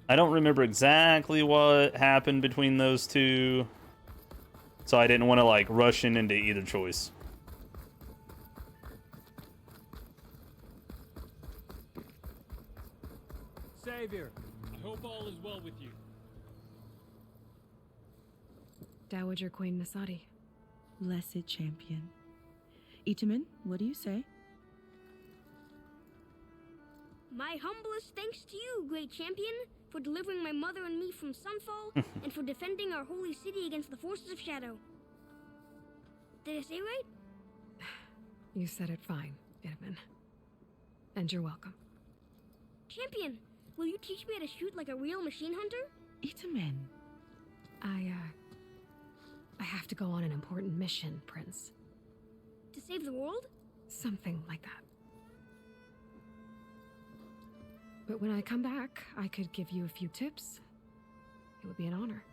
I don't remember exactly what happened between those two, so I didn't want to like rush into either choice. Savior, I hope all is well with you. Dowager Queen Nasadi. Blessed champion. Itamen, what do you say? My humblest thanks to you, great champion, for delivering my mother and me from Sunfall, and for defending our holy city against the forces of Shadow. Did I say right? You said it fine, Itamen. And you're welcome. Champion, will you teach me how to shoot like a real machine hunter? Itamen. I have to go on an important mission, Prince. To save the world? Something like that. But when I come back, I could give you a few tips. It would be an honor.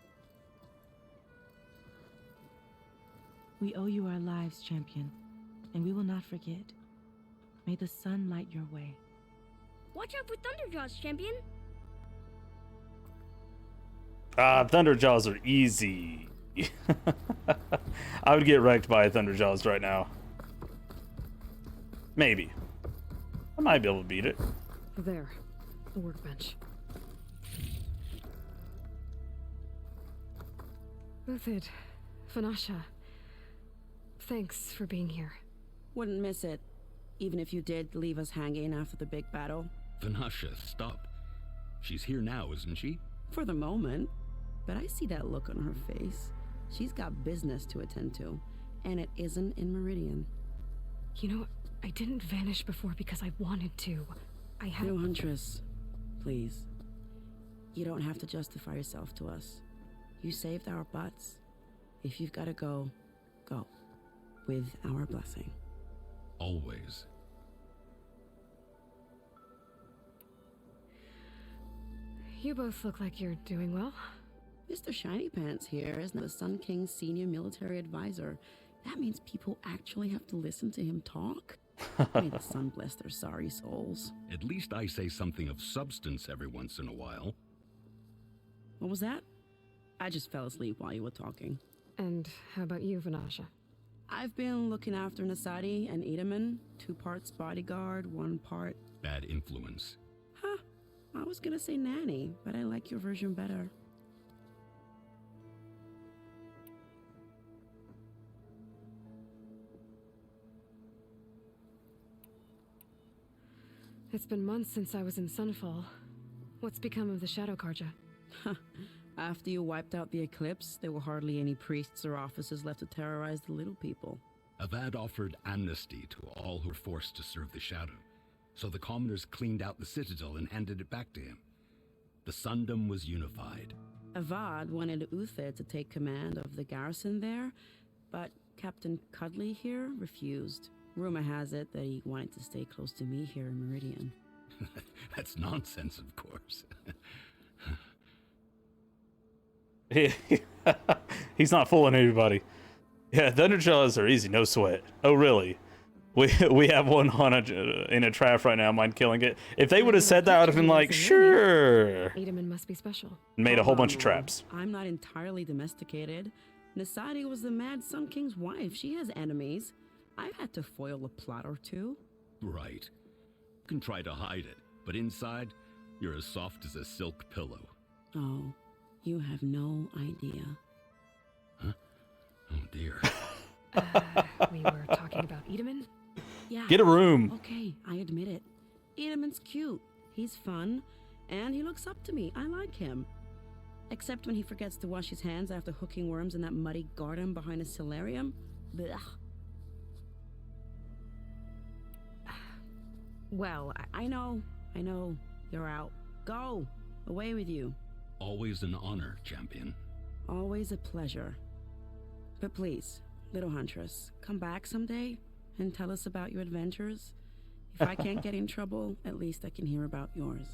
We owe you our lives, champion, and we will not forget. May the sun light your way. Watch out for Thunderjaws, champion. Thunderjaws are easy. I would get wrecked by a Thunderjaws right now. Maybe. I might be able to beat it. There. The workbench. Uthid, Fanasha, thanks for being here. Wouldn't miss it, even if you did leave us hanging after the big battle. Vanasha, stop. She's here now, isn't she? For the moment. But I see that look on her face. She's got business to attend to, and it isn't in Meridian. You know, I didn't vanish before because I wanted to. I had... No, Huntress. Please. You don't have to justify yourself to us. You saved our butts. If you've got to go, go. With our blessing. Always. You both look like you're doing well. Mr. Shiny Pants here is now the Sun King's senior military advisor. That means people actually have to listen to him talk? May the sun bless their sorry souls. At least I say something of substance every once in a while. What was that? I just fell asleep while you were talking. And how about you, Vanasha? I've been looking after Nasadi and Itamen. 2 parts bodyguard, 1 part... Bad influence. Huh. I was gonna say nanny, but I like your version better. It's been months since I was in Sunfall. What's become of the Shadow Karja? After you wiped out the eclipse, there were hardly any priests or officers left to terrorize the little people. Avad offered amnesty to all who were forced to serve the Shadow, so the commoners cleaned out the citadel and handed it back to him. The Sundom was unified. Avad wanted Uthid to take command of the garrison there, but Captain Cudley here refused. Rumor has it that he wanted to stay close to me here in Meridian. That's nonsense, of course. He's not fooling anybody. Yeah, Thunderjaws are easy, no sweat. Oh, really? We have one on in a trap right now, mind killing it. If they would have said that, I would have been like, sure. Itamen must be special. Made a whole bunch of traps. I'm not entirely domesticated. Nasadi was the Mad Sun King's wife. She has enemies. I've had to foil a plot or two. Right. You can try to hide it, but inside, you're as soft as a silk pillow. Oh, you have no idea. Huh? Oh, dear. We were talking about Itamen? Yeah. Get a room. Okay, I admit it. Idamen's cute. He's fun, and he looks up to me. I like him. Except when he forgets to wash his hands after hooking worms in that muddy garden behind his solarium. Blech. Well, I know. You're out. Go. Away with you. Always an honor, champion. Always a pleasure. But please, little Huntress, come back someday and tell us about your adventures. If I can't get in trouble, at least I can hear about yours.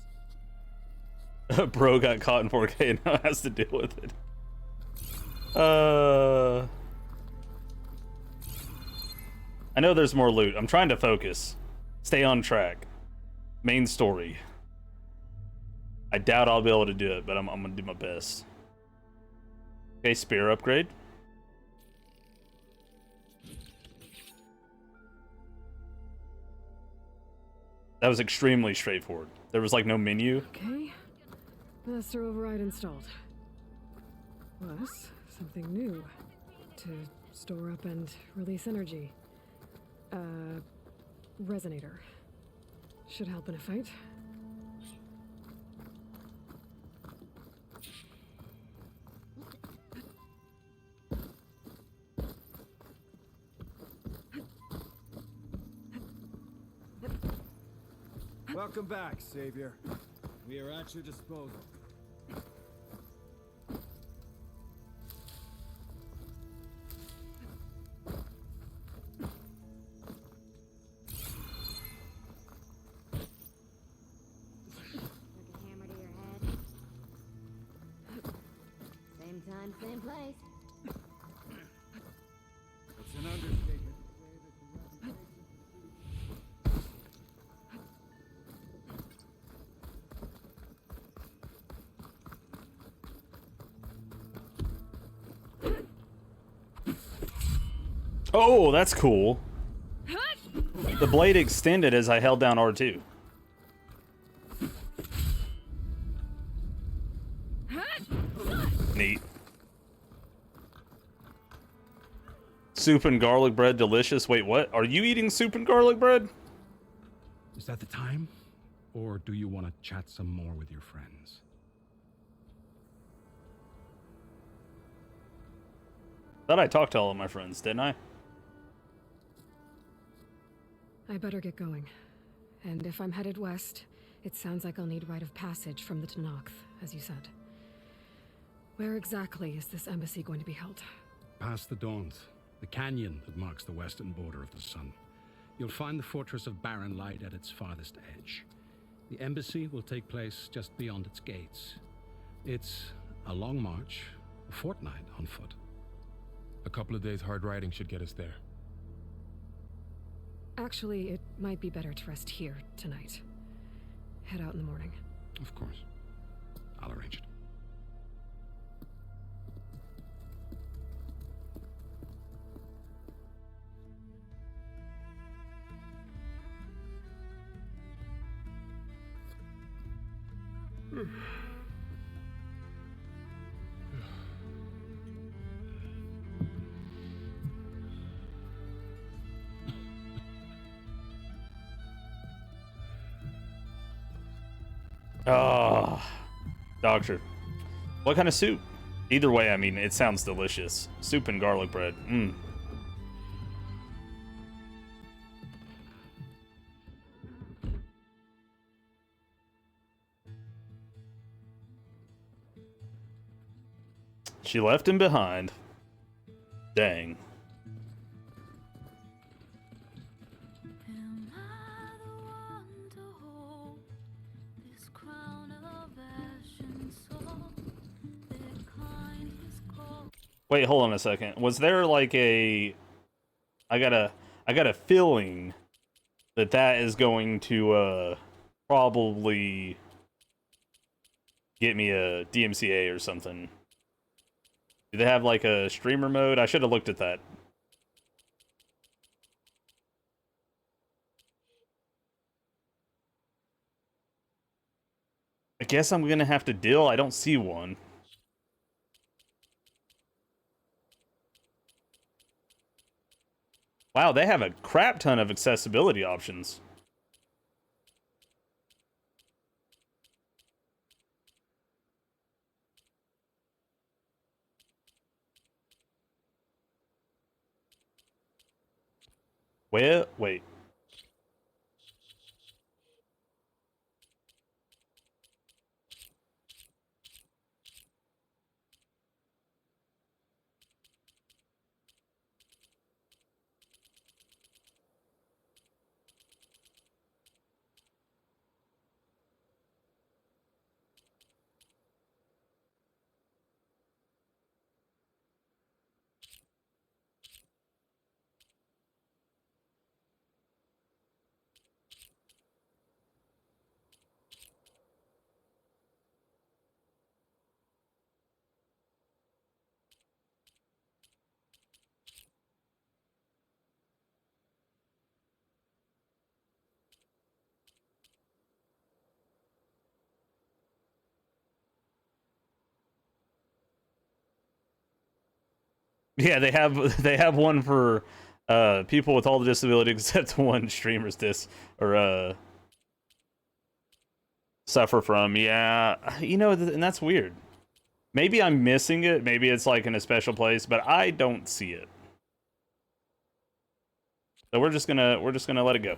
Bro got caught in 4K and now has to deal with it. I know there's more loot. I'm trying to focus. Stay on track. Main story. I doubt I'll be able to do it, but I'm gonna do my best. Okay, spear upgrade. That was extremely straightforward. There was like no menu. Okay. Master override installed. Plus, something new. To store up and release energy. Resonator. Should help in a fight. Welcome back, Savior. We are at your disposal. Took a hammer to your head. Same time, same place. It's an understatement to say that your reputation Oh, that's cool. The blade extended as I held down R2. Neat. Soup and garlic bread, delicious. Wait, what? Are you eating soup and garlic bread? Is that the time? Or do you want to chat some more with your friends? Thought I talked to all of my friends, didn't I? I better get going. And if I'm headed west, it sounds like I'll need rite of passage from the Tenakth, as you said. Where exactly is this embassy going to be held? Past the Dawns, the canyon that marks the western border of the sun. You'll find the fortress of Barren Light at its farthest edge. The embassy will take place just beyond its gates. It's a long march, a fortnight on foot. A couple of days hard riding should get us there. Actually, it might be better to rest here tonight. Head out in the morning. Of course. I'll arrange it. Ah, doctor. What kind of soup? Either way, I mean, it sounds delicious. Soup and garlic bread. Mmm. She left him behind. Dang. Wait, hold on a second. Was there like a... I got a feeling that that is going to probably get me a DMCA or something. Do they have like a streamer mode? I should have looked at that. I guess I'm gonna have to deal. I don't see one. Wow, they have a crap ton of accessibility options. Well, wait. Yeah, they have one for people with all the disability except one streamers suffer from. Yeah, you know, and that's weird. Maybe I'm missing it. Maybe it's like in a special place, but I don't see it. So we're just gonna let it go.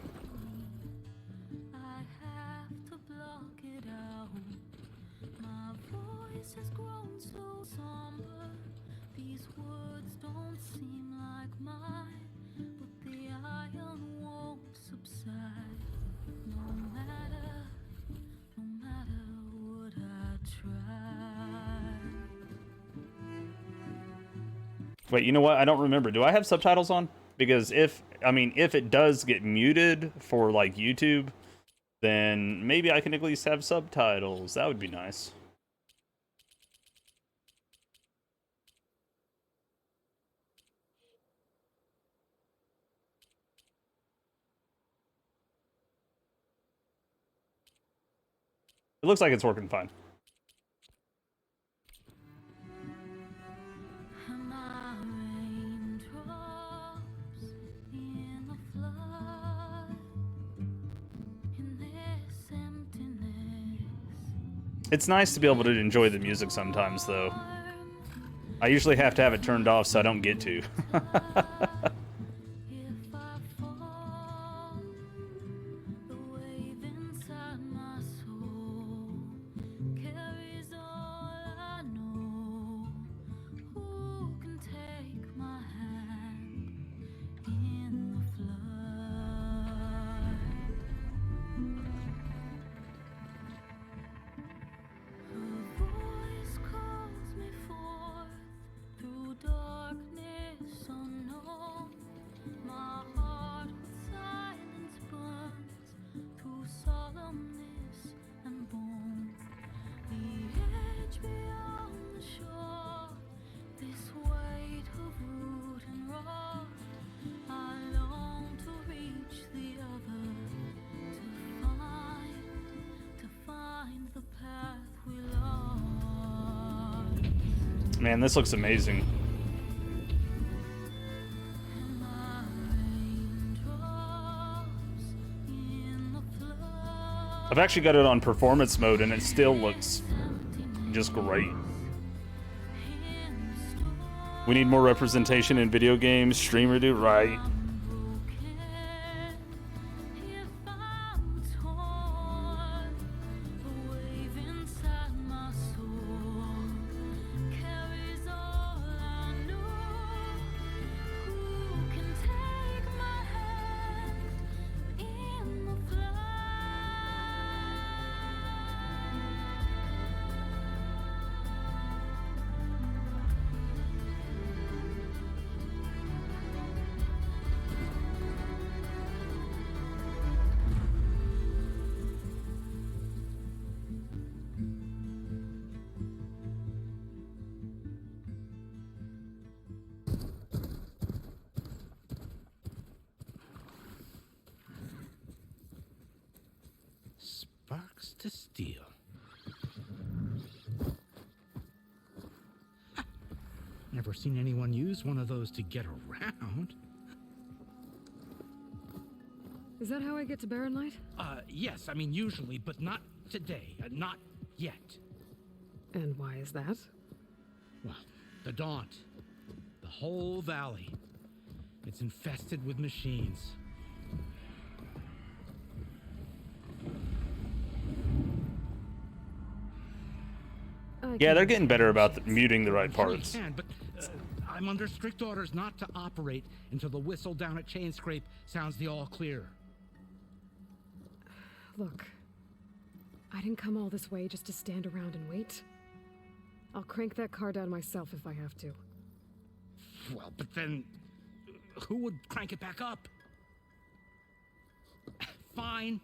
Wait, you know what? I don't remember. Do I have subtitles on? Because if it does get muted for like YouTube, then maybe I can at least have subtitles. That would be nice. It looks like it's working fine. It's nice to be able to enjoy the music sometimes, though. I usually have to have it turned off so I don't get to. Man, this looks amazing. I've actually got it on performance mode and it still looks just great. We need more representation in video games. Streamer do right. Sparks to steel. Never seen anyone use one of those to get around. Is that how I get to Barren Light? Yes, I mean usually, but not today. Not yet. And why is that? Well, the Daunt. The whole valley. It's infested with machines. Yeah, they're getting better about muting the right parts. Can, but I'm under strict orders not to operate until the whistle down at Chain Scrape sounds the all clear. Look, I didn't come all this way just to stand around and wait. I'll crank that car down myself if I have to. Well, but then who would crank it back up? Fine.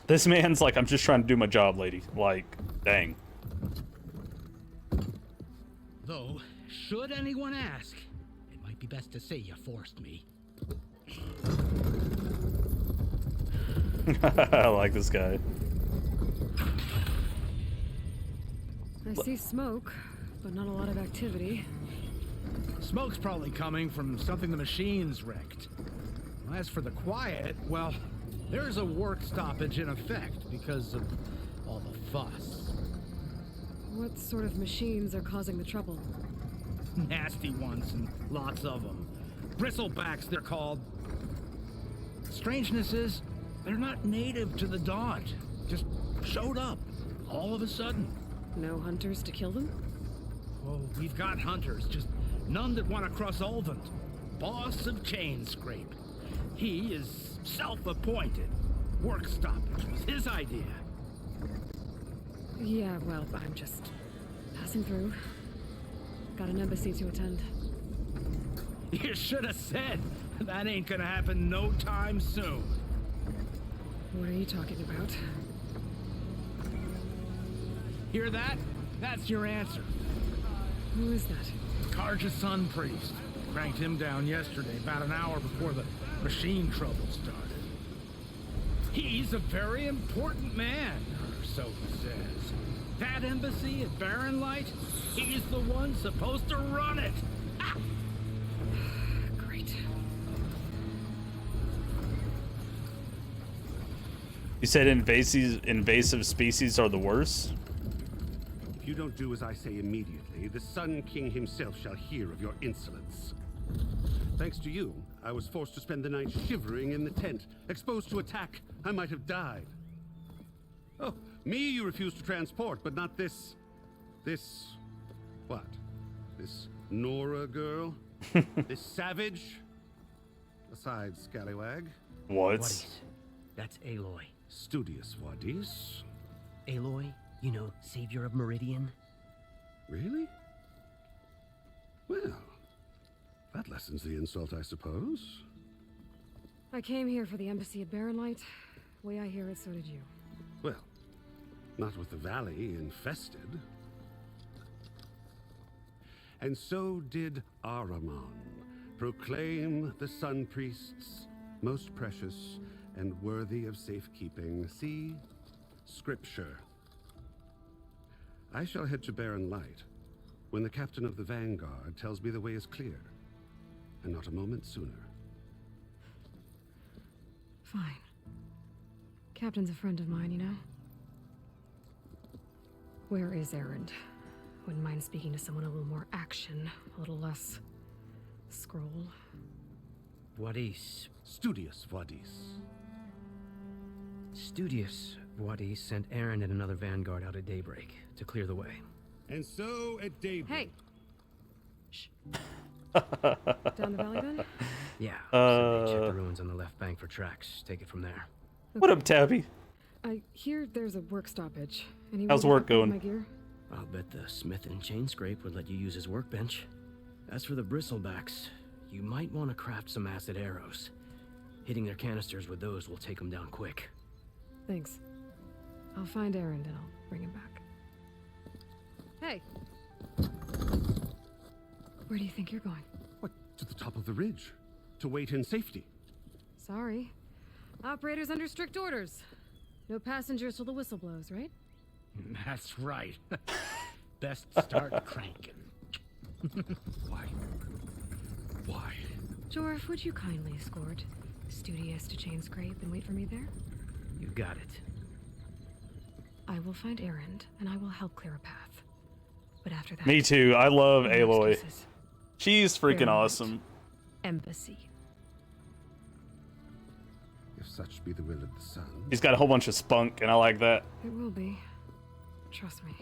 This man's like, I'm just trying to do my job, lady. Like, dang. Though, should anyone ask, it might be best to say you forced me. I like this guy. I see smoke, but not a lot of activity. Smoke's probably coming from something the machines wrecked. As for the quiet, well, there's a work stoppage in effect because of all the fuss. What sort of machines are causing the trouble? Nasty ones, and lots of them. Bristlebacks, they're called. Strangeness is, they're not native to the Daunt. Just showed up, all of a sudden. No hunters to kill them? Oh, we've got hunters, just none that want to cross Ulvund. Boss of Chainscrape. He is self-appointed. Work stoppage was his idea. Yeah, well, I'm just passing through. Got an embassy to attend. You should have said. That ain't gonna happen no time soon. What are you talking about? Hear that? That's your answer. Who is that? Karja's son priest. Cranked him down yesterday, about an hour before the machine trouble started. He's a very important man, or so he says. That embassy at Barren Light, he's the one supposed to run it. Ah! Great. You said invasive species are the worst? If you don't do as I say immediately, the Sun King himself shall hear of your insolence. Thanks to you, I was forced to spend the night shivering in the tent. Exposed to attack, I might have died. Oh, me you refuse to transport, but not this... what? This Nora girl? This savage? Besides, scallywag. What? Wadis. That's Aloy. Studious Wadis. Aloy, you know, savior of Meridian. Really? Well, that lessens the insult, I suppose. I came here for the embassy at Barren Light. Way I hear it, so did you. Well, not with the valley infested. And so did Ahriman proclaim the Sun Priests most precious and worthy of safekeeping. See, Scripture. I shall head to Barren Light when the captain of the Vanguard tells me the way is clear, and not a moment sooner. Fine. Captain's a friend of mine, you know? Where is Erend? Wouldn't mind speaking to someone a little more action, a little less scroll. Wadis. Studious Wadis. Studious Wadis sent Aaron and another vanguard out at daybreak to clear the way. And so at daybreak... Hey! Shh. Down the valley then? Yeah, so they check the ruins on the left bank for tracks. Take it from there. What up, Tabby? I hear there's a work stoppage. How's work going? My gear? I'll bet the smith in Chainscrape would let you use his workbench. As for the bristlebacks, you might want to craft some acid arrows. Hitting their canisters with those will take them down quick. Thanks. I'll find Erend and I'll bring him back. Hey! Where do you think you're going? What, to the top of the ridge? To wait in safety? Sorry. Operator's under strict orders. No passengers till the whistle blows, right? That's right. Best start cranking. Why? Why? Jorf, would you kindly escort Studious to Chainscrape and wait for me there? You got it. I will find Erend, and I will help clear a path. But after that... Me too. I love no Aloy. excuses. She's freaking Erend. awesome. Embassy. If such be the will of the sun. She's got a whole bunch of spunk, and I like that. It will be. Trust me.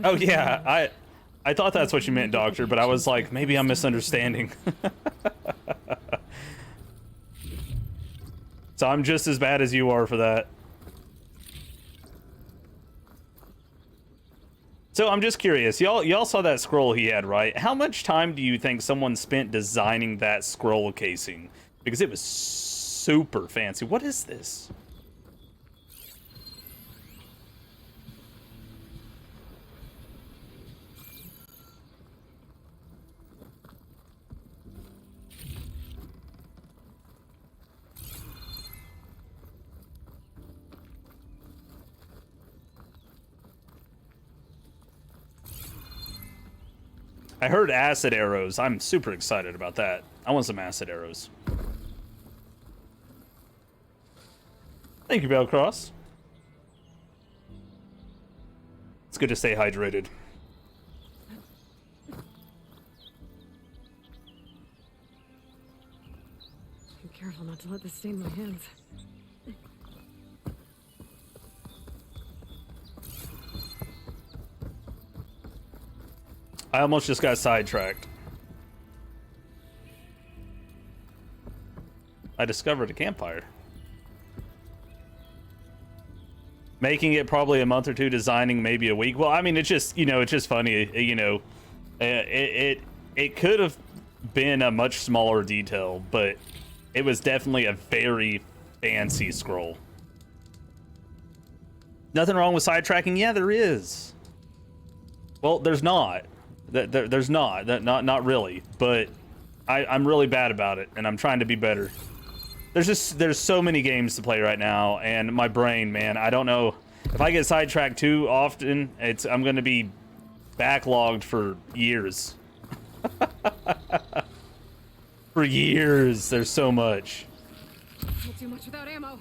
Oh yeah, I thought that's what you meant, Doctor, but I was like, maybe I'm misunderstanding. So I'm just as bad as you are for that. So I'm just curious, y'all saw that scroll he had, right? How much time do you think someone spent designing that scroll casing? Because it was super fancy. What is this? I heard acid arrows. I'm super excited about that. I want some acid arrows. Thank you, Bellcross. It's good to stay hydrated. Be careful not to let this stain my hands. I almost just got sidetracked. I discovered a campfire. Making it probably a month or two, designing maybe a week. Well, I mean, it's just, you know, it's just funny, you know, it could have been a much smaller detail, but it was definitely a very fancy scroll. Nothing wrong with sidetracking? Yeah, there is. Well, there's not. There's not. Not really. But I'm really bad about it, and I'm trying to be better. There's so many games to play right now, and my brain, man, I don't know. If I get sidetracked too often, I'm going to be backlogged for years. For years. There's so much. Not too much without ammo.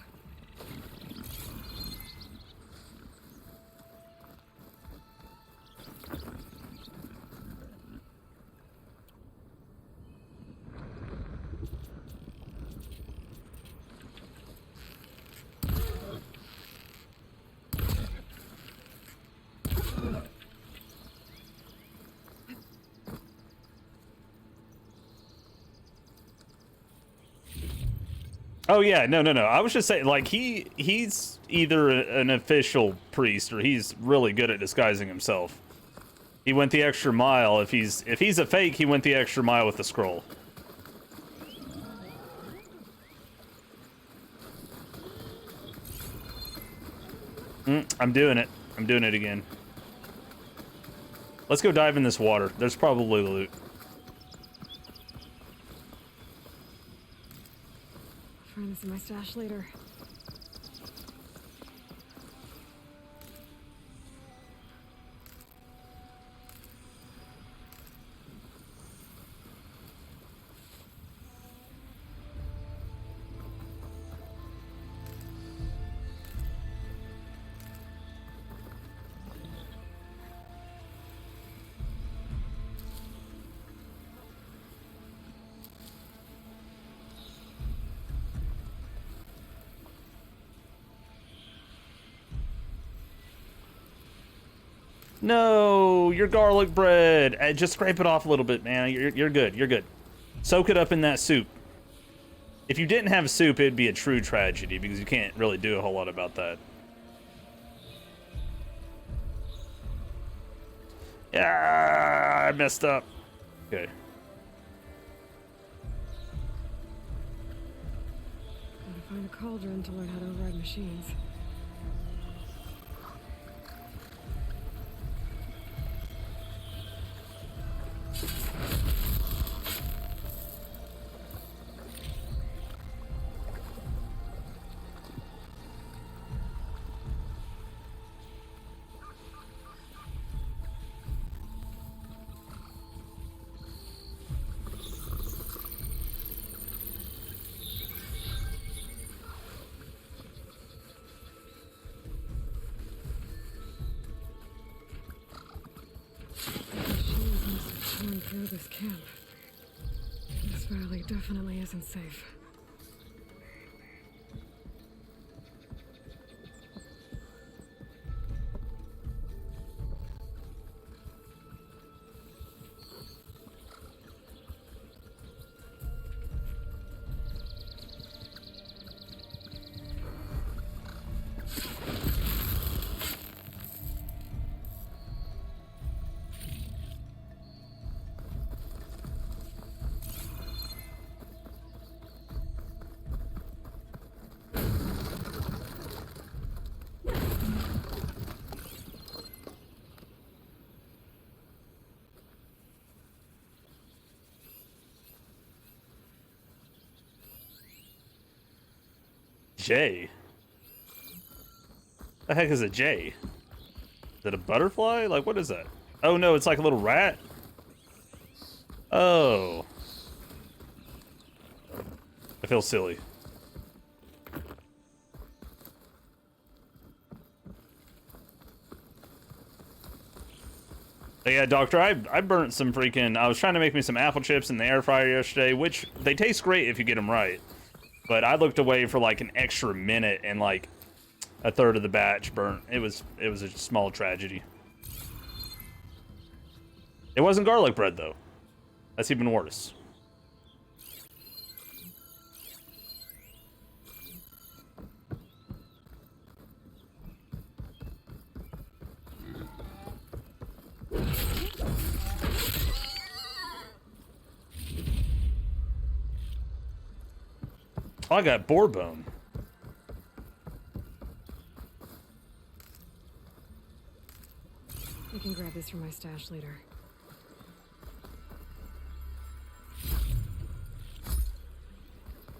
Oh yeah, no. I was just saying, like, he's either an official priest or he's really good at disguising himself. He went the extra mile. If he's a fake, he went the extra mile with the scroll. I'm doing it. I'm doing it again. Let's go dive in this water. There's probably loot. Find this in my stash later. No, your garlic bread. Just scrape it off a little bit, man. You're good. You're good. Soak it up in that soup. If you didn't have soup, it'd be a true tragedy because you can't really do a whole lot about that. Yeah, I messed up. Okay. Gotta find a cauldron to learn how to override machines. Through this camp. This valley definitely isn't safe. J? The heck is a J? Is it a butterfly? Like, what is that? Oh no, it's like a little rat? Oh. I feel silly. But yeah, Doctor, I burnt some freaking... I was trying to make me some apple chips in the air fryer yesterday, which they taste great if you get them right. But I looked away for like an extra minute and like a third of the batch burnt. It was a small tragedy. It wasn't garlic bread though. That's even worse. Oh, I got boar bone. I can grab this from my stash later.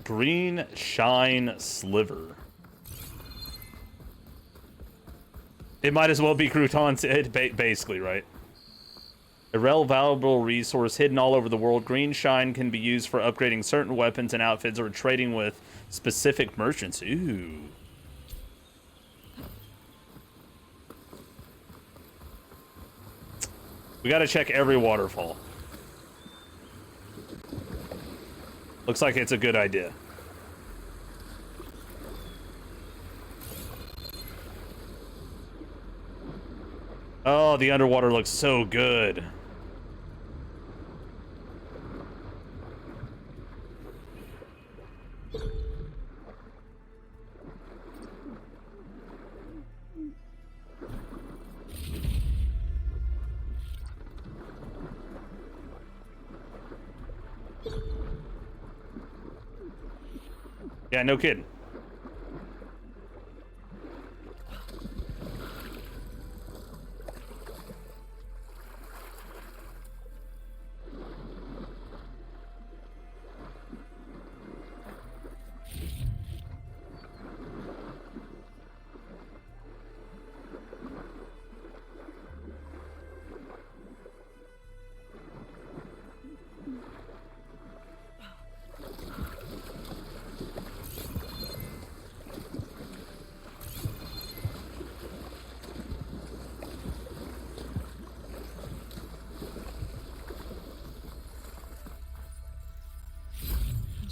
Green shine sliver. It might as well be croutons, basically, right? A rare valuable resource hidden all over the world, green shine can be used for upgrading certain weapons and outfits or trading with specific merchants. Ooh. We gotta check every waterfall. Looks like it's a good idea. Oh, the underwater looks so good. Yeah, no kidding.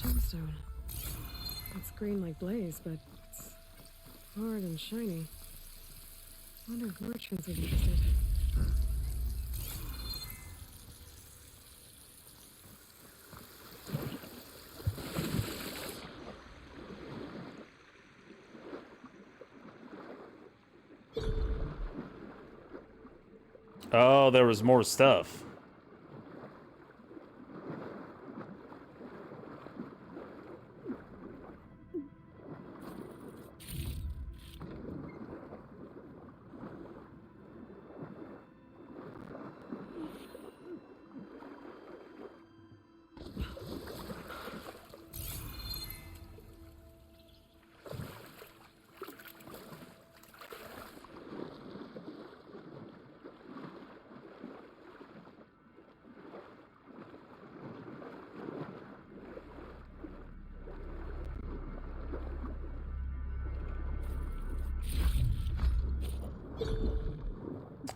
Gemstone. It's green like blaze, but it's hard and shiny. Wonder if merchants would use it. Oh, there was more stuff.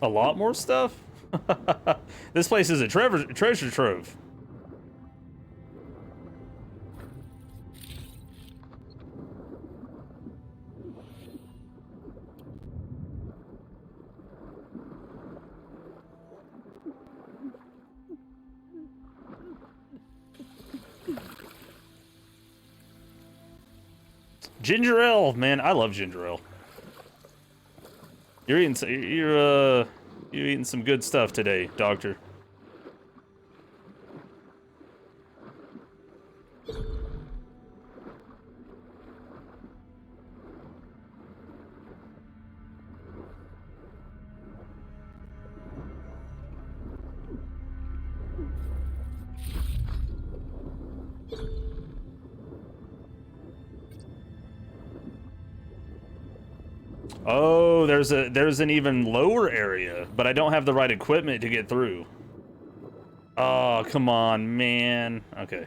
A lot more stuff? This place is a treasure trove. Ginger ale, man, I love ginger ale. You're eating some good stuff today, Doctor. Oh, there's an even lower area, but I don't have the right equipment to get through. Oh, come on, man. Okay.